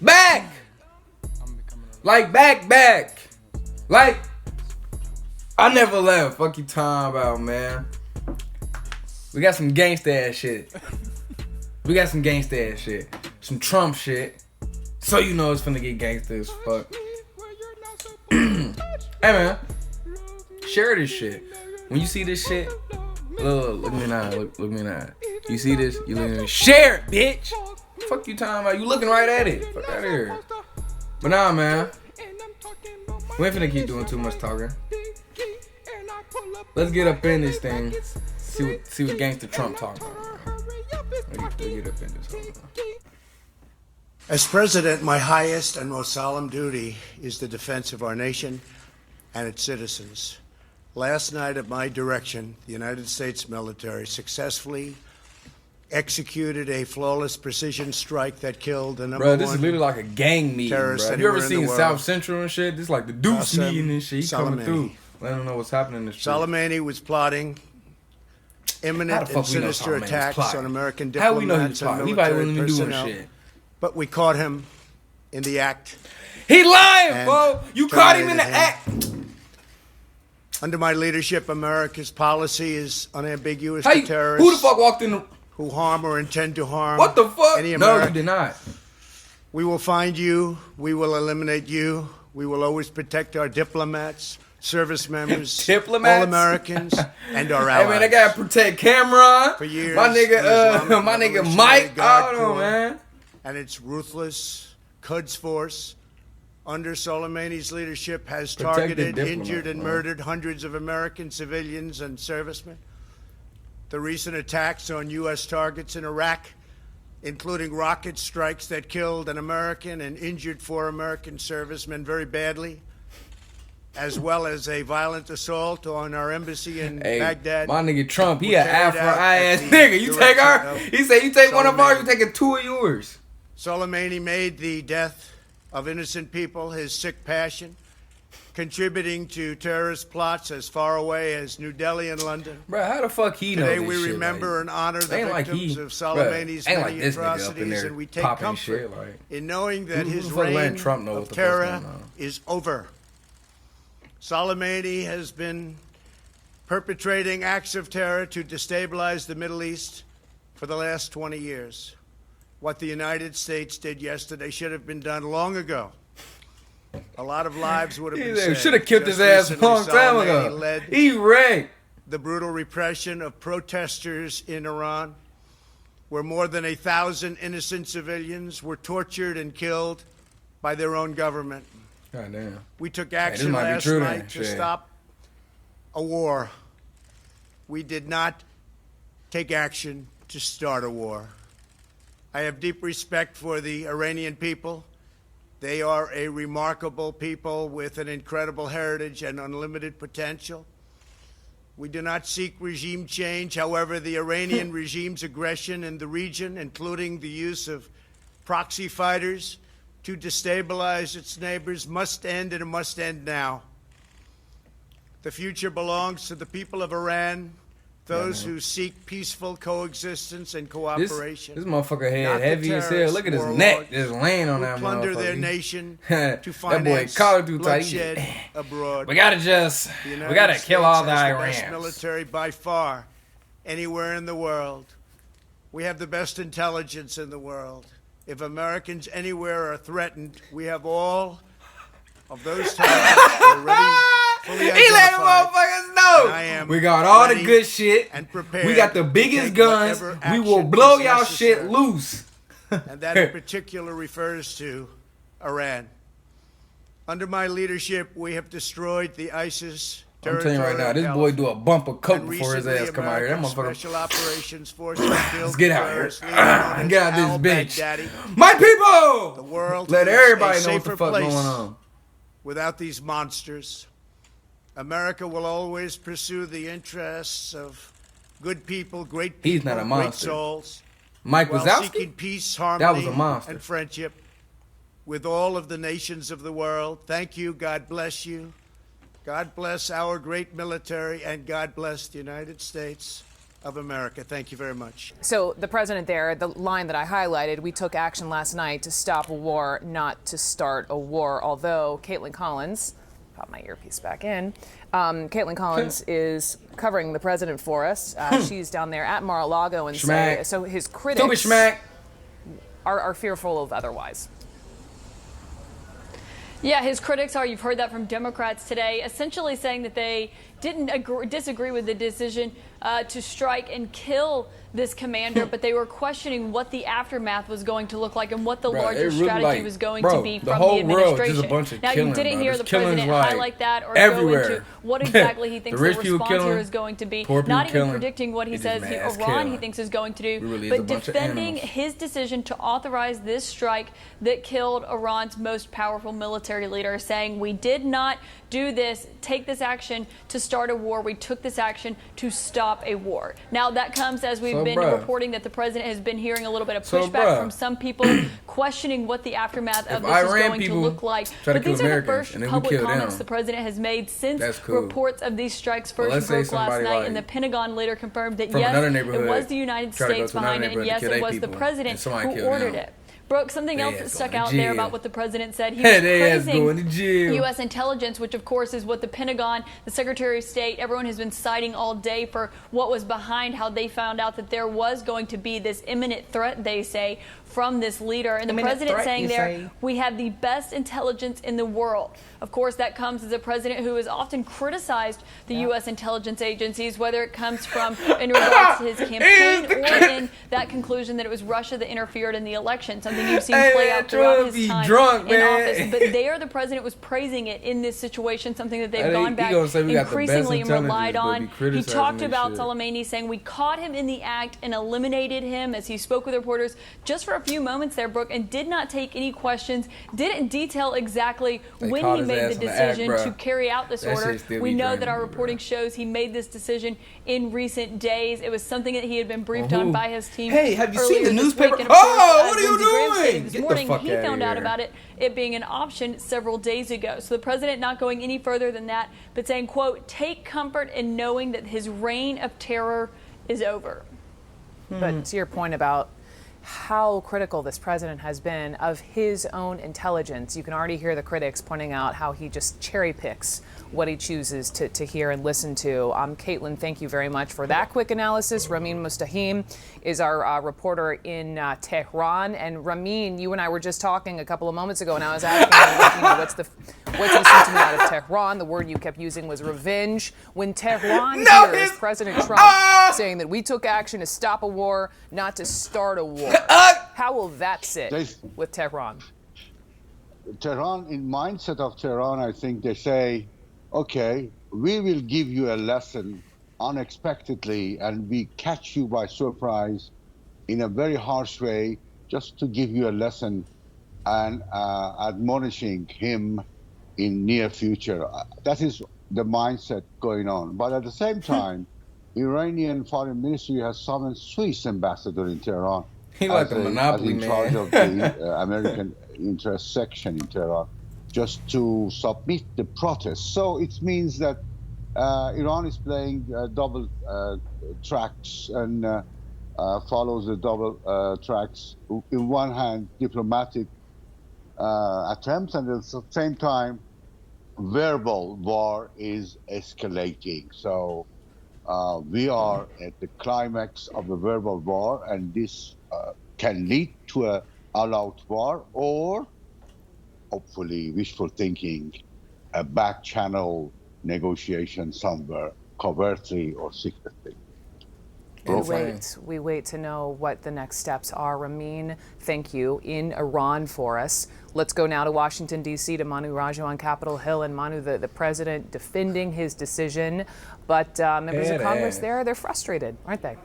Back! Like, back. Like, I never left. Fuck you talking about, man. We got some gangsta ass shit. Some Trump shit. So you know it's finna get gangsta as fuck. Hey, man. Share this shit. When you see this shit, look me now. Look me now. You see this? You look at me. Share it, bitch. Fuck you talking about? You looking right at it. Fuck out of here. But nah, man. We ain't finna keep doing too much talking. Let's get up in this thing. See what gangsta Trump talking about. Let's get up in this whole thing. As president, my highest and most solemn duty is the defense of our nation and its citizens. Last night, at my direction, the United States military successfully executed a flawless precision strike that killed the number one this is literally like a gang meeting, bro. Have you ever seen South Central and shit? This is like the Deuce meeting and shit. He coming through. Let them know what's happening in the street. Soleimani was plotting imminent and sinister attacks on American diplomats and military personnel. But we caught him in the act. He lying, bro. You caught him in the act. Under my leadership, America's policy is unambiguous to terrorists. Who the fuck walked in who harm or intend to harm what the fuck? Any American. No, you did not. We will find you. We will eliminate you. We will always protect our diplomats, service members, all Americans, and our allies. Hey man, they gotta protect Cameron. For years, my nigga Mike. Hold on, man. And its ruthless Quds force under Soleimani's leadership has targeted, injured, and murdered hundreds of American civilians and servicemen. The recent attacks on U.S. targets in Iraq, including rocket strikes that killed an American and injured 4 American servicemen very badly, as well as a violent assault on our embassy in Baghdad. My nigga Trump, he an Afro-ass nigga. You take her? He said you take one of ours, you taking 2 of yours. Soleimani made the death of innocent people his sick passion, contributing to terrorist plots as far away as New Delhi and London. Bro, how the fuck he know Today this we shit, remember and honor the victims of Soleimani's many atrocities, and we take comfort in knowing that his reign of terror is over. Soleimani has been perpetrating acts of terror to destabilize the Middle East for the last 20 years. What the United States did yesterday should have been done long ago. A lot of lives would have been saved. Should have killed his ass a long time ago. He raped the brutal repression of protesters in Iran, where more than 1,000 innocent civilians were tortured and killed by their own government. God damn. We took action last night to stop a war. We did not take action to start a war. I have deep respect for the Iranian people. They are a remarkable people with an incredible heritage and unlimited potential. We do not seek regime change. However, the Iranian regime's aggression in the region, including the use of proxy fighters to destabilize its neighbors, must end, and it must end now. The future belongs to the people of Iran, those who seek peaceful coexistence and cooperation. This motherfucker head heavy as hell. Look at his neck just laying on that motherfucker. Plunder their nation to finance bloodshed abroad. We gotta kill all the Iranians. The best military by far anywhere in the world. We have the best intelligence in the world. If Americans anywhere are threatened, we have all of those targets already fully identified. He let the motherfuckers know. We got all the good shit. And prepared. We got the biggest guns. We will blow y'all shit loose. And that in particular refers to Iran. Under my leadership, we have destroyed the ISIS. I'm telling you right now, this boy do a bump of coke before his ass come out here. That motherfucker. Special operations forces let's get out here. Get out this bitch. My people. The world let everybody know what the fuck going on. Without these monsters, America will always pursue the interests of good people, great people, he's not a monster. Great souls, Mike while seeking peace, harmony, that was a monster. And friendship with all of the nations of the world. Thank you. God bless you. God bless our great military, and God bless the United States of America. Thank you very much. So the president there, the line that I highlighted, we took action last night to stop a war, not to start a war. Although Caitlin Collins, pop my earpiece back in, Caitlin Collins is covering the president for us. She's down there at Mar-a-Lago and so his critics are fearful of otherwise. Yeah, his critics are, you've heard that from Democrats today, essentially saying that they didn't disagree with the decision to strike and kill this commander, but they were questioning what the aftermath was going to look like and what the larger strategy was going to be from the administration. Now, you didn't hear the president highlight that or go into what exactly he thinks the response here is going to be. Not even predicting what he says Iran he thinks is going to do, but defending his decision to authorize this strike that killed Iran's most powerful military leader, saying we did not do this, take this action to start a war. We took this action to stop a war. Now, that comes as we've been reporting that the president has been hearing a little bit of pushback from some people questioning what the aftermath of this is going to look like. But these are the first public comments the president has made since reports of these strikes first broke last night, and the Pentagon later confirmed that yes, it was the United States behind it, and yes, it was the president who ordered it. Brooke, something else that stuck out there about what the president said. He was praising U.S. intelligence, which of course is what the Pentagon, the Secretary of State, everyone has been citing all day for what was behind how they found out that there was going to be this imminent threat, they say, from this leader. And the president saying there, we have the best intelligence in the world. Of course, that comes as a president who has often criticized the U.S. intelligence agencies, whether it comes from in regards to his campaign or in that conclusion that it was Russia that interfered in the election, something you've seen play out throughout his time in office. But there, the president was praising it in this situation, something that they've gone back increasingly and relied on. He talked about Soleimani saying we caught him in the act and eliminated him as he spoke with reporters just for a few moments there, Brooke, and did not take any questions, didn't detail exactly when he made the decision to carry out this order. We know that our reporting shows he made this decision in recent days. It was something that he had been briefed on by his team. Hey, have you seen the newspaper? What are you doing? This morning, he found out about it being an option several days ago. So the president not going any further than that, but saying, quote, take comfort in knowing that his reign of terror is over. But to your point about how critical this president has been of his own intelligence, you can already hear the critics pointing out how he just cherry picks what he chooses to hear and listen to. Caitlin, thank you very much for that quick analysis. Ramin Mustahim is our reporter in Tehran. And Ramin, you and I were just talking a couple of moments ago, and I was asking, what's the sentiment out of Tehran? The word you kept using was revenge. When Tehran hears President Trump saying that we took action to stop a war, not to start a war, how will that sit with Tehran? Tehran, in mindset of Tehran, I think they say, okay, we will give you a lesson unexpectedly, and we catch you by surprise in a very harsh way, just to give you a lesson and admonishing him in near future. That is the mindset going on. But at the same time, Iranian foreign ministry has summoned Swiss ambassador in Tehran. He like a monopoly man. Charge of the American interest section in Tehran, just to submit the protest. So it means that Iran is playing double tracks and follows the double tracks. In one hand, diplomatic attempts, and at the same time, verbal war is escalating. So we are at the climax of the verbal war, and this can lead to a all-out war, or hopefully wishful thinking, a back channel negotiation somewhere, covertly or secretly. We wait to know what the next steps are. Ramin, thank you, in Iran for us. Let's go now to Washington, D.C., to Manu Raju on Capitol Hill. And Manu, the president defending his decision, but members of Congress there, they're frustrated, aren't they?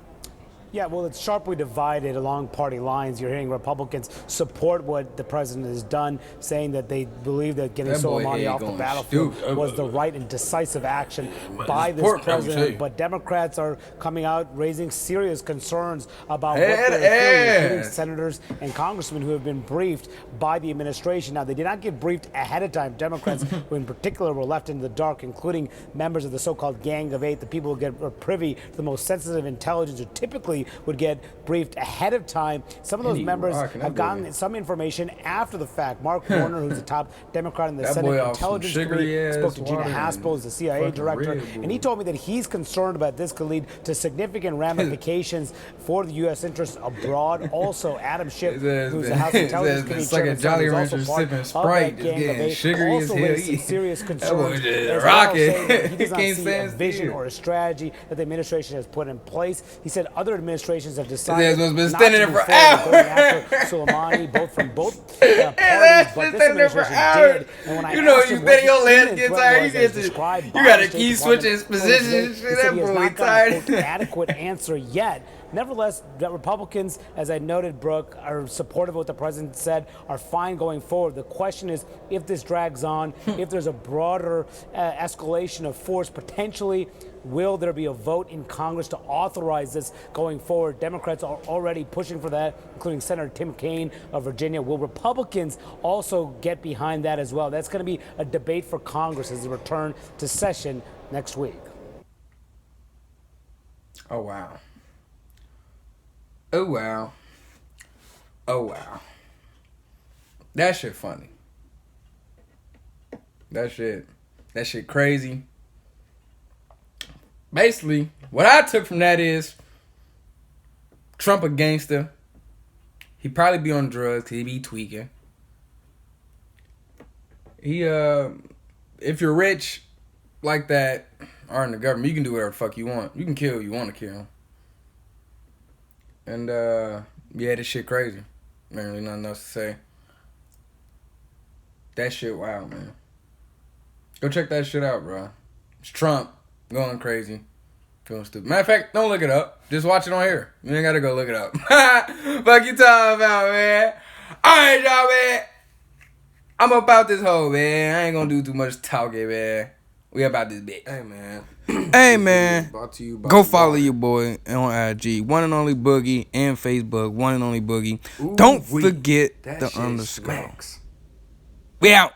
Yeah, well, it's sharply divided along party lines. You're hearing Republicans support what the president has done, saying that they believe that getting Soleimani off the battlefield was the right and decisive action by this president. But Democrats are coming out raising serious concerns about what they're hearing, including senators and congressmen who have been briefed by the administration. Now, they did not get briefed ahead of time. Democrats, who in particular were left in the dark, including members of the so-called Gang of Eight, the people who are privy to the most sensitive intelligence, who typically would get briefed ahead of time. Some of those members have gotten some information after the fact. Mark Warner, who's a top Democrat in the Senate Intelligence Committee, spoke to Gina Haspel, who's the CIA director, and he told me that he's concerned about this could lead to significant ramifications for the U.S. interests abroad. Also, Adam Schiff, who's the House Intelligence Committee chairman, Jolly Rancher sipping Sprite, just getting sugary as hell. Some serious concerns. Rocket. He does not see a vision or a strategy that the administration has put in place. He said other administrations have decided not to move forward going after Soleimani, from both parties, but this administration did. And when I asked him what your legs get tired, you gotta keep switching positions. He said he has not gotten an adequate answer yet. Nevertheless, the Republicans, as I noted, Brooke, are supportive of what the president said, are fine going forward. The question is, if this drags on, if there's a broader escalation of force, potentially, will there be a vote in Congress to authorize this going forward? Democrats are already pushing for that, including Senator Tim Kaine of Virginia. Will Republicans also get behind that as well? That's going to be a debate for Congress as they return to session next week. Oh, wow. Oh, wow. Oh, wow. That shit funny. That shit crazy. Basically, what I took from that is Trump a gangster. He probably be on drugs because he be tweaking. He, if you're rich like that or in the government, you can do whatever the fuck you want. You can kill who you want to kill. And, yeah, this shit crazy. There ain't really nothing else to say. That shit wild, man. Go check that shit out, bro. It's Trump going crazy. Going stupid. Matter of fact, don't look it up. Just watch it on here. You ain't gotta go look it up. Fuck you talking about, man. Alright, y'all, man. I'm about this hoe, man. I ain't gonna do too much talking, man. We about this bitch. Hey, man. Hey, man. Go follow your boy on IG. One and only Boogie. And Facebook. One and only Boogie. Don't forget the underscore. We out.